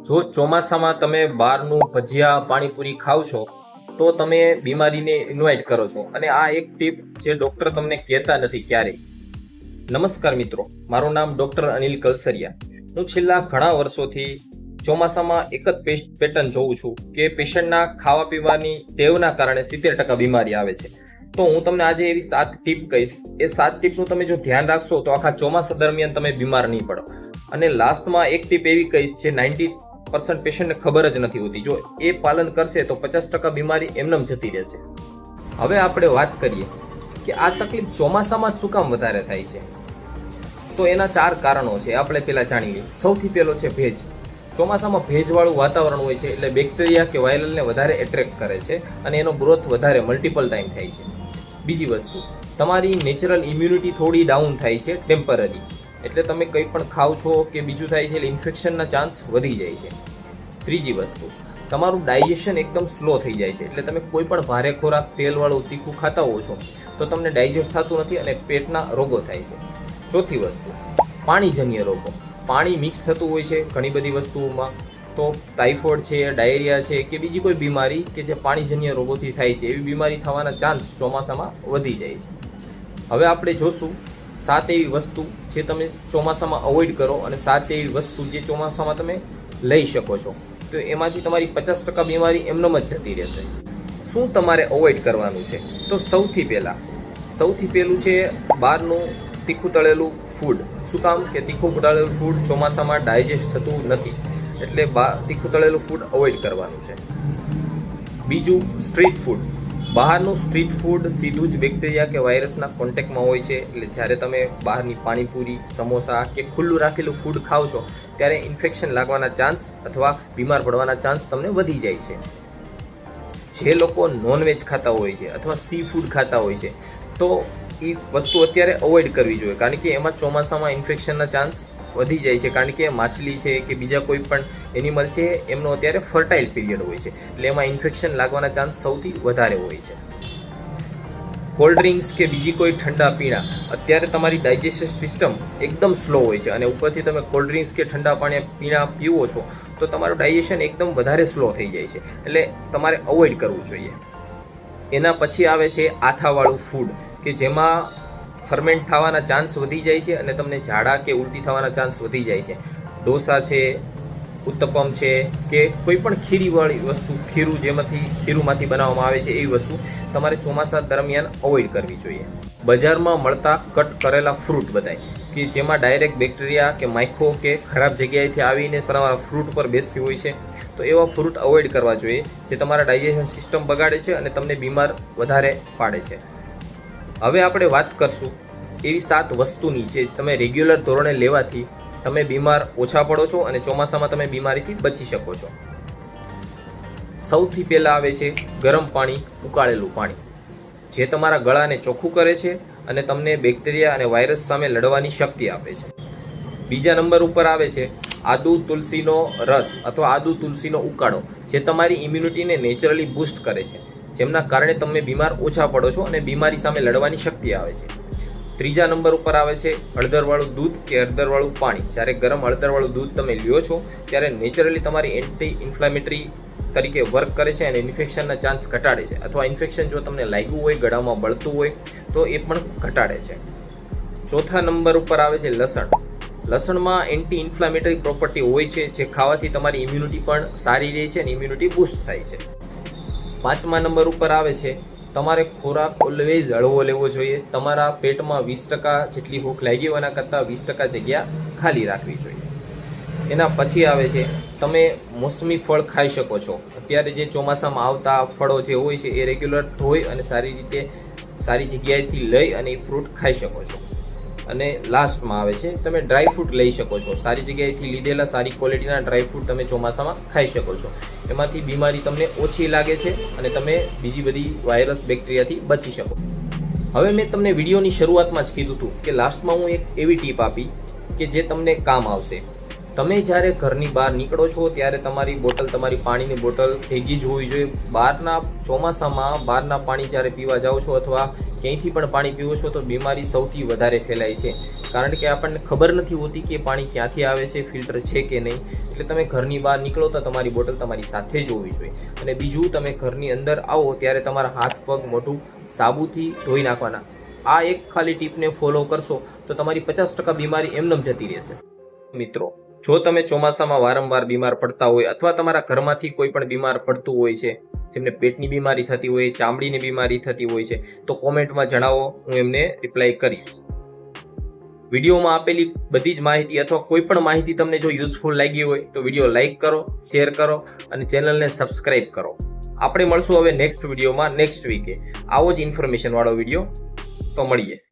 જો ચોમાસામાં તમે બહારનું ભજીયા પાણીપુરી ખાવ છો તો તમે બીમારીને ઇન્વાઇટ કરો છો, અને આ એક ટીપ જે ડોક્ટર તમને કહેતા નથી ક્યારેય. નમસ્કાર મિત્રો, મારું નામ ડોક્ટર અનિલ કલસરિયા. હું છેલ્લા ઘણા વર્ષોથી ચોમાસામાં એક જ પેટર્ન જોઉં છું કે પેશન્ટના ખાવા પીવાની ટેવના કારણે 70% બીમારી આવે છે. તો હું તમને આજે એવી 7 ટીપ કહીશ. એ 7 ટીપનું તમે જો ધ્યાન રાખશો તો આખા ચોમાસા દરમિયાન તમે બીમાર નહીં પડો. અને લાસ્ટમાં એક ટીપ એવી કહીશ જે 90% પેશન્ટને ખબર જ નથી હોતી. જો એ પાલન કરશે તો 50% બીમારી એમનેમ જતી રહેશે. હવે આપણે વાત કરીએ કે આ તકલીફ ચોમાસામાં જ શું કામ વધારે થાય છે. તો એના 4 કારણો છે. આપણે પહેલા જાણી લઈએ. સૌથી પહેલો છે ભેજ. ચોમાસામાં ભેજવાળું વાતાવરણ હોય છે એટલે બેક્ટેરિયા કે વાયરલને વધારે એટ્રેક્ટ કરે છે અને એનો ગ્રોથ વધારે મલ્ટિપલ ટાઈમ થાય છે. બીજી વસ્તુ, તમારી નેચરલ ઇમ્યુનિટી થોડી ડાઉન થાય છે ટેમ્પરરી. એટલે તમે કંઈ પણ ખાવ છો કે બીજું થાય છે એટલે ઇન્ફેક્શનના ચાન્સ વધી જાય છે. ત્રીજી વસ્તુ, તમારું ડાયજેશન એકદમ સ્લો થઈ જાય છે. એટલે તમે કોઈ પણ ભારે ખોરાક તેલવાળું તીખું ખાતા હો છો તો તમને ડાયજેસ્ટ થતું નથી અને પેટના રોગો થાય છે. ચોથી વસ્તુ, પાણીજન્ય રોગો. પાણી મિક્સ થતું હોય છે ઘણી બધી વસ્તુઓમાં, તો ટાઇફોઇડ છે, ડાયરિયા છે કે બીજી કોઈ બીમારી કે જે પાણીજન્ય રોગોથી થાય છે એવી બીમારી થવાના ચાન્સ ચોમાસામાં વધી જાય છે. હવે આપણે જોશું 7 એવી વસ્તુ જે તમે ચોમાસામાં અવોઇડ કરો અને 7 એવી વસ્તુ જે ચોમાસામાં તમે લઈ શકો છો. તો એમાંથી તમારી 50% બીમારી એમનેમ જ જતી રહેશે. શું તમારે અવોઇડ કરવાનું છે? તો સૌથી પહેલું છે બહારનું તીખું તળેલું ફૂડ. શું કામ? કે તીખું તળેલું ફૂડ ચોમાસામાં ડાયજેસ્ટ થતું નથી, એટલે તીખું તળેલું ફૂડ અવોઇડ કરવાનું છે. બીજું, સ્ટ્રીટ ફૂડ. બહારનું સ્ટ્રીટ ફૂડ સીધું જ બેક્ટેરિયા કે વાયરસના કોન્ટેક્ટમાં હોય છે. એટલે જ્યારે તમે બહારની પાણીપુરી, સમોસા કે ખુલ્લું રાખેલું ફૂડ ખાવ છો ત્યારે ઇન્ફેક્શન લાગવાના ચાન્સ અથવા બીમાર પડવાના ચાન્સ તમને વધી જાય છે. જે લોકો નોનવેજ ખાતા હોય છે અથવા સી ફૂડ ખાતા હોય છે તો એ વસ્તુ અત્યારે અવોઇડ કરવી જોઈએ, કારણ કે એમાં ચોમાસામાં ઇન્ફેક્શનના ચાન્સ વધી જાય છે. કારણ કે માછલી છે કે બીજા કોઈ પણ એનિમલ છે એમનો અત્યારે ફર્ટાઇલ પીરિયડ હોય છે, એટલે એમાં ઇન્ફેક્શન લાગવાના ચાન્સ સૌથી વધારે હોય છે. કોલ્ડ ડ્રિંક્સ કે બીજી કોઈ ઠંડા પીણા, અત્યારે તમારી ડાયજેસ્ટિવ સિસ્ટમ એકદમ સ્લો હોય છે અને ઉપરથી તમે કોલ્ડ ડ્રિંક્સ કે ઠંડા પીણા પીવો છો તો તમારું ડાયજેશન એકદમ વધારે સ્લો થઈ જાય છે, એટલે તમારે અવોઇડ કરવું જોઈએ. એના પછી આવે છે આથાવાળું ફૂડ, કે જેમાં ફર્મેન્ટ થવાના ચાન્સ વધી જાય છે અને તમને ઝાડા કે ઉલટી થવાના ચાન્સ વધી જાય છે. ઢોસા છે, ઉત્તપમ છે કે કોઈ પણ ખીરીવાળી વસ્તુ, ખીરુંમાંથી બનાવવામાં આવે છે એવી વસ્તુ તમારે ચોમાસા દરમિયાન અવોઇડ કરવી જોઈએ. બજારમાં મળતા કટ કરેલા ફ્રૂટ બધાય કે જેમાં ડાયરેક્ટ બેક્ટેરિયા કે માઇક્રો કે ખરાબ જગ્યાએથી આવીને તમારા ફ્રૂટ પર બેસતી હોય છે, તો એવા ફ્રૂટ અવોઇડ કરવા જોઈએ જે તમારા ડાયજેશન સિસ્ટમ બગાડે છે અને તમને બીમાર વધારે પાડે છે. હવે આપણે વાત કરશું એવી 7 વસ્તુની જે તમે રેગ્યુલર ધોરણે લેવાથી તમે બીમાર ઓછા પડો છો અને ચોમાસામાં તમે બીમારીથી બચી શકો છો. સૌથી પહેલાં આવે છે ગરમ પાણી, ઉકાળેલું પાણી, જે તમારા ગળાને ચોખ્ખું કરે છે અને તમને બેક્ટેરિયા અને વાયરસ સામે લડવાની શક્તિ આપે છે. બીજા નંબર ઉપર આવે છે આદુ તુલસીનો રસ અથવા આદુ તુલસીનો ઉકાળો, જે તમારી ઇમ્યુનિટીને નેચરલી બૂસ્ટ કરે છે, જેમના કારણે તમે બીમાર ઓછા પડો છો અને બીમારી સામે લડવાની શક્તિ આવે છે. ત્રીજા નંબર ઉપર આવે છે હળદરવાળું દૂધ કે હળદરવાળું પાણી. જ્યારે ગરમ હળદરવાળું દૂધ તમે લ્યો છો ત્યારે નેચરલી તમારી એન્ટી ઇન્ફ્લામેટરી તરીકે વર્ક કરે છે અને ઇન્ફેક્શનના ચાન્સ ઘટાડે છે, અથવા ઇન્ફેક્શન જો તમને લાગ્યું હોય, ગળામાં બળતું હોય તો એ પણ ઘટાડે છે. ચોથા નંબર ઉપર આવે છે લસણ. લસણમાં એન્ટી ઇન્ફ્લામેટરી પ્રોપર્ટી હોય છે, જે ખાવાથી તમારી ઇમ્યુનિટી પણ સારી રહે છે અને ઇમ્યુનિટી બૂસ્ટ થાય છે. પાંચમા નંબર ઉપર આવે છે તમારે ખોરાક ઓલવેઝ હળવો લેવો જોઈએ. તમારા પેટમાં 20% જેટલી ભૂખ લાગી હોય એના કરતાં 20% જગ્યા ખાલી રાખવી જોઈએ. એના પછી આવે છે તમે મોસમી ફળ ખાઈ શકો છો. અત્યારે જે ચોમાસામાં આવતા ફળો જે હોય છે એ રેગ્યુલર ધોઈ અને સારી રીતે સારી જગ્યાએથી લઈ અને એ ફ્રૂટ ખાઈ શકો છો. અને લાસ્ટમાં આવે છે તમે ડ્રાય ફ્રૂટ લઈ શકો છો. સારી જગ્યાએથી લીધેલા સારી ક્વોલિટીના ડ્રાય ફ્રૂટ તમે ચોમાસામાં ખાઈ શકો છો. એમાંથી બીમારી તમને ઓછી લાગે છે અને તમે બીજી બધી વાયરસ બેક્ટેરિયાથી બચી શકો. હવે મેં તમને વિડીયોની શરૂઆતમાં જ કીધું હતું કે લાસ્ટમાં હું એક એવી ટીપ આપી કે જે તમને કામ આવશે. તમે જ્યારે ઘરની બહાર નીકળો છો ત્યારે તમારી પાણીની બોટલ ભેગી જ હોવી જોઈએ. બહારના ચોમાસામાં બહારના પાણી જ્યારે પીવા જાઓ છો અથવા ક્યાંયથી પણ પાણી પીવો છો તો બીમારી સૌથી વધારે ફેલાય છે. કારણ કે આપણને ખબર નથી હોતી કે પાણી ક્યાંથી આવે છે, ફિલ્ટર છે કે નહીં. એટલે તમે ઘરની બહાર નીકળો તો તમારી બોટલ તમારી સાથે જ હોવી જોઈએ. અને બીજું, તમે ઘરની અંદર આવો ત્યારે તમારા હાથ, પગ, મોઢું સાબુથી ધોઈ નાખવાના. આ એક ખાલી ટીપને ફોલો કરશો તો તમારી 50% બીમારી એમનેમ જતી રહેશે. મિત્રો, જો તમે ચોમાસામાં વારંવાર બીમાર પડતા હોય અથવા તમારા ઘરમાંથી કોઈ પણ બીમાર પડતું હોય છે, જેમને પેટની બીમારી થતી હોય, ચામડીની બીમારી થતી હોય છે, તો કોમેન્ટમાં જણાવો, હું એમને રિપ્લાય કરીશ. વિડીયોમાં આપેલી બધી જ માહિતી અથવા કોઈ પણ માહિતી તમને જો યુઝફુલ લાગી હોય તો વિડીયો લાઇક કરો, શેર કરો અને ચેનલને સબસ્ક્રાઇબ કરો. આપણે મળશું હવે નેક્સ્ટ વિડીયોમાં નેક્સ્ટ વીકે. આવો જ ઇન્ફોર્મેશન વાળો વિડીયો. તો મળીએ.